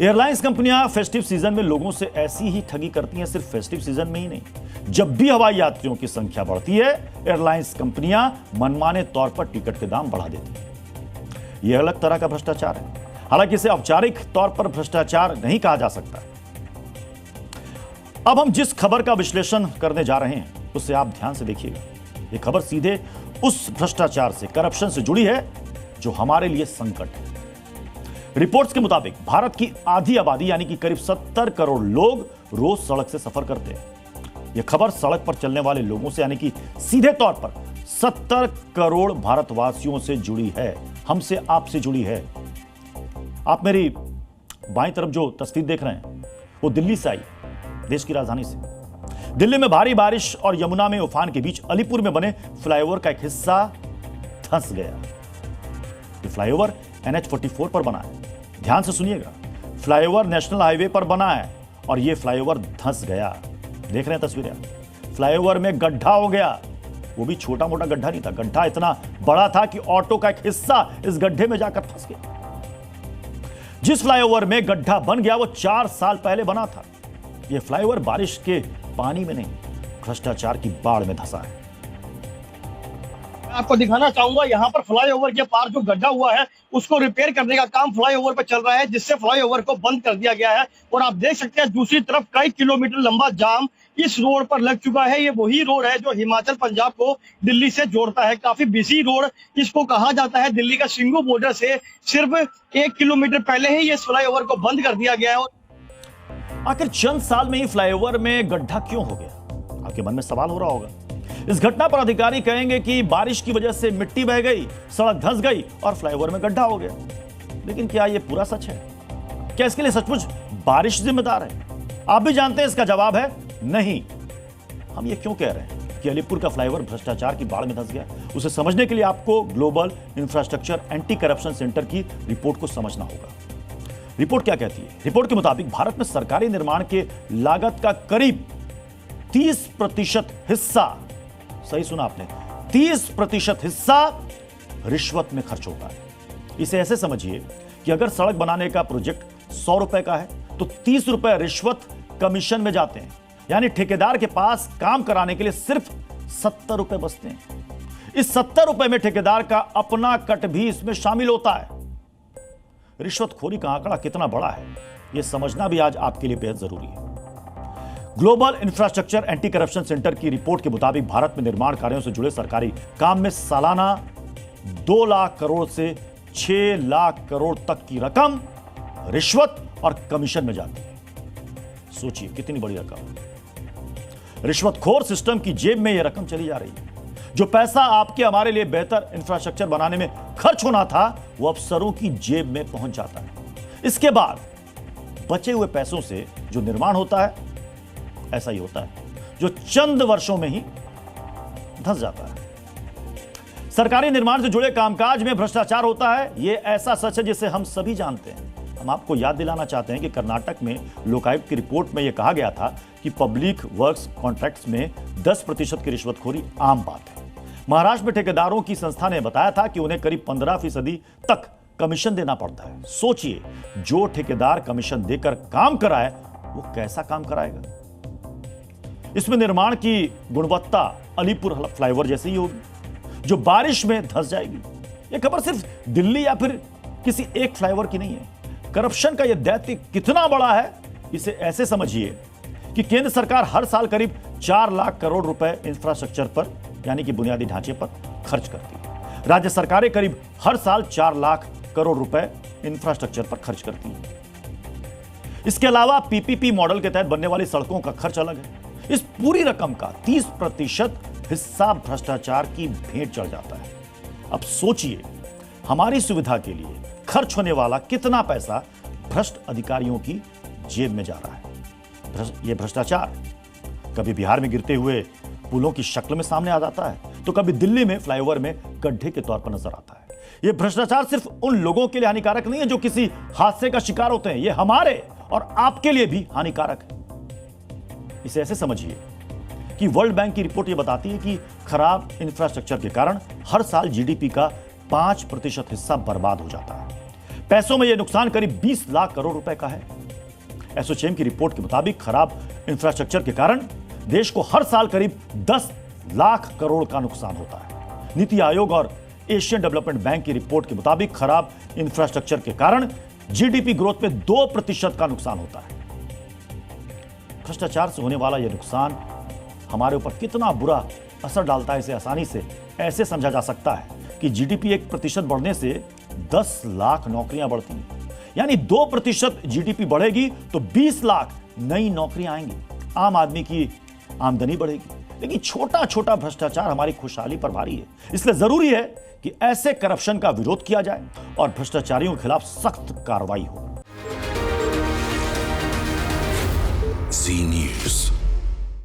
Airlines कंपनियां festive season में लोगों से ऐसी ही ठगी करती हैं, सिर्फ फेस्टिव सीजन में ही नहीं। जब भी हवाई यात्रियों की संख्या बढ़ती है, एयरलाइंस कंपनियां मनमाने तौर पर टिकट के दाम बढ़ा देती हैं। यह अलग तरह का भ्रष्टाचार है। हालांकि इसे औपचारिक तौर पर भ्रष्टाचार नहीं कहा जा सकता। अब हम जिस खबर का विश्लेषण करने जा रहे हैं उसे आप ध्यान से देखिएगा। यह खबर सीधे उस भ्रष्टाचार से, करप्शन से जुड़ी है जो हमारे लिए संकट है। रिपोर्ट्स के मुताबिक भारत की आधी आबादी यानी कि करीब 70 करोड़ लोग रोज सड़क से सफर करते हैं। यह खबर सड़क पर चलने वाले लोगों से यानी कि सीधे तौर पर 70 करोड़ भारतवासियों से जुड़ी है, हमसे आपसे जुड़ी है। आप मेरी बाईं तरफ जो तस्वीर देख रहे हैं वो दिल्ली से आई, देश की राजधानी से। दिल्ली में भारी बारिश और यमुना में उफान के बीच अलीपुर में बने फ्लाईओवर का एक हिस्सा धंस गया। ये फ्लाईओवर NH44 पर बना है। ध्यान से सुनिएगा, फ्लाईओवर नेशनल हाईवे पर बना है और यह फ्लाईओवर धंस गया। देख रहे हैं तस्वीरें, फ्लाईओवर में गड्ढा हो गया। वो भी छोटा मोटा गड्ढा नहीं था, गड्ढा इतना बड़ा था कि ऑटो का एक हिस्सा इस गड्ढे में जाकर फंस गया। जिस फ्लाईओवर में गड्ढा बन गया वो 4 साल पहले बना था। यह फ्लाईओवर बारिश के पानी में नहीं, भ्रष्टाचार की बाढ़ में धंसा है। आपको दिखाना चाहूंगा, यहाँ पर फ्लाईओवर के पार जो गड्ढा हुआ है उसको रिपेयर करने का काम फ्लाईओवर पर चल रहा है, जिससे फ्लाईओवर को बंद कर दिया गया है। और आप देख सकते हैं दूसरी तरफ कई किलोमीटर लंबा जाम इस रोड पर लग चुका है। ये वही रोड है जो हिमाचल पंजाब को दिल्ली से जोड़ता है। काफी बिजी रोड इसको कहा जाता है। दिल्ली का सिंगू बॉर्डर से सिर्फ 1 किलोमीटर पहले ही इस फ्लाईओवर को बंद कर दिया गया है। आखिर चंद साल में ही फ्लाईओवर में गड्ढा क्यों हो गया? आपके मन में सवाल हो रहा होगा। इस घटना पर अधिकारी कहेंगे कि बारिश की वजह से मिट्टी बह गई, सड़क धंस गई और फ्लाईओवर में गड्ढा हो गया। लेकिन क्या यह पूरा सच है? क्या इसके लिए सचमुच बारिश जिम्मेदार है? आप भी जानते हैं इसका जवाब है नहीं। हम ये क्यों कह रहे हैं कि अलीपुर का फ्लाईओवर भ्रष्टाचार की बाढ़ में धंस गया? उसे समझने के लिए आपको global infrastructure anti corruption centre की रिपोर्ट को समझना होगा। रिपोर्ट क्या कहती है? रिपोर्ट के मुताबिक भारत में सरकारी निर्माण के लागत का करीब 30% हिस्सा, सही सुना आपने, 30% हिस्सा रिश्वत में खर्च होता है। इसे ऐसे समझिए कि अगर सड़क बनाने का प्रोजेक्ट 100 रुपए का है तो 30 रुपए रिश्वत कमीशन में जाते हैं। यानी ठेकेदार के पास काम कराने के लिए सिर्फ 70 रुपए बचते हैं। इस 70 रुपए में ठेकेदार का अपना कट भी इसमें शामिल होता है। रिश्वतखोरी का आंकड़ा कितना बड़ा है यह समझना भी आज आपके लिए बेहद जरूरी है। Global infrastructure anti corruption centre की रिपोर्ट के मुताबिक भारत में निर्माण कार्यों से जुड़े सरकारी काम में सालाना 2 लाख करोड़ से 6 लाख करोड़ तक की रकम रिश्वत और कमीशन में जाती है। सोचिए कितनी बड़ी रकम। रिश्वतखोर सिस्टम की जेब में यह रकम चली जा रही है। जो पैसा आपके हमारे लिए बेहतर इंफ्रास्ट्रक्चर बनाने में खर्च होना था वो अफसरों की जेब में पहुंच जाता है। इसके बाद बचे हुए पैसों से जो निर्माण होता है ऐसा ही होता है जो चंद वर्षों में ही धंस जाता है। सरकारी निर्माण से जुड़े कामकाज में भ्रष्टाचार होता है, यह ऐसा सच है जिसे हम सभी जानते हैं। हम आपको याद दिलाना चाहते हैं कि कर्नाटक में लोकायुक्त की रिपोर्ट में यह कहा गया था कि पब्लिक वर्क्स कॉन्ट्रैक्ट्स में 10% की रिश्वतखोरी आम बात है। महाराष्ट्र में ठेकेदारों की संस्था ने बताया था कि उन्हें करीब 15% तक कमीशन देना पड़ता है। सोचिए, जो ठेकेदार कमीशन देकर काम कराए वो कैसा काम कराएगा। इसमें निर्माण की गुणवत्ता अलीपुर फ्लाईओवर जैसी ही होगी जो बारिश में धंस जाएगी। यह खबर सिर्फ दिल्ली या फिर किसी एक फ्लाईओवर की नहीं है। करप्शन का यह दैत्य कितना बड़ा है इसे ऐसे समझिए कि केंद्र सरकार हर साल करीब 4 लाख करोड़ रुपए इंफ्रास्ट्रक्चर पर यानी कि बुनियादी ढांचे पर खर्च करती है। राज्य सरकारें करीब हर साल 4 लाख करोड़ रुपए इंफ्रास्ट्रक्चर पर खर्च करती हैं। इसके अलावा PPP मॉडल के तहत बनने वाली सड़कों का खर्च अलग है। इस पूरी रकम का 30% हिस्सा भ्रष्टाचार की भेंट चढ़ जाता है। अब सोचिए, हमारी सुविधा के लिए खर्च होने वाला कितना पैसा भ्रष्ट अधिकारियों की जेब में जा रहा है। यह भ्रष्टाचार कभी बिहार में गिरते हुए पुलों की शक्ल में सामने आ जाता है तो कभी दिल्ली में फ्लाईओवर में गड्ढे के तौर पर नजर आता है। यह भ्रष्टाचार सिर्फ उन लोगों के लिए हानिकारक नहीं है जो किसी हादसे का शिकार होते हैं, यह हमारे और आपके लिए भी हानिकारक है। इसे ऐसे समझिए कि वर्ल्ड बैंक की रिपोर्ट यह बताती है कि खराब इंफ्रास्ट्रक्चर के कारण हर साल GDP का 5% हिस्सा बर्बाद हो जाता है। पैसों में यह नुकसान करीब 20 लाख करोड़ रुपए का है। एसोचैम की रिपोर्ट के मुताबिक खराब इंफ्रास्ट्रक्चर के कारण देश को हर साल करीब 10 लाख करोड़ का नुकसान होता है। नीति आयोग और एशियन डेवलपमेंट बैंक की रिपोर्ट के मुताबिक खराब इंफ्रास्ट्रक्चर के कारण जीडीपी ग्रोथ में 2% का नुकसान होता है। भ्रष्टाचार से होने वाला यह नुकसान हमारे ऊपर कितना बुरा असर डालता है, इसे आसानी से ऐसे समझा जा सकता है कि जीडीपी 1% बढ़ने से 10 लाख नौकरियां बढ़ती हैं। यानी 2% जीडीपी बढ़ेगी तो 20 लाख नई नौकरियां आएंगी, आम आदमी की आमदनी बढ़ेगी। लेकिन छोटा छोटा भ्रष्टाचार हमारी खुशहाली पर भारी है। इसलिए जरूरी है कि ऐसे करप्शन का विरोध किया जाए और भ्रष्टाचारियों के खिलाफ सख्त कार्रवाई हो। जी न्यूज़।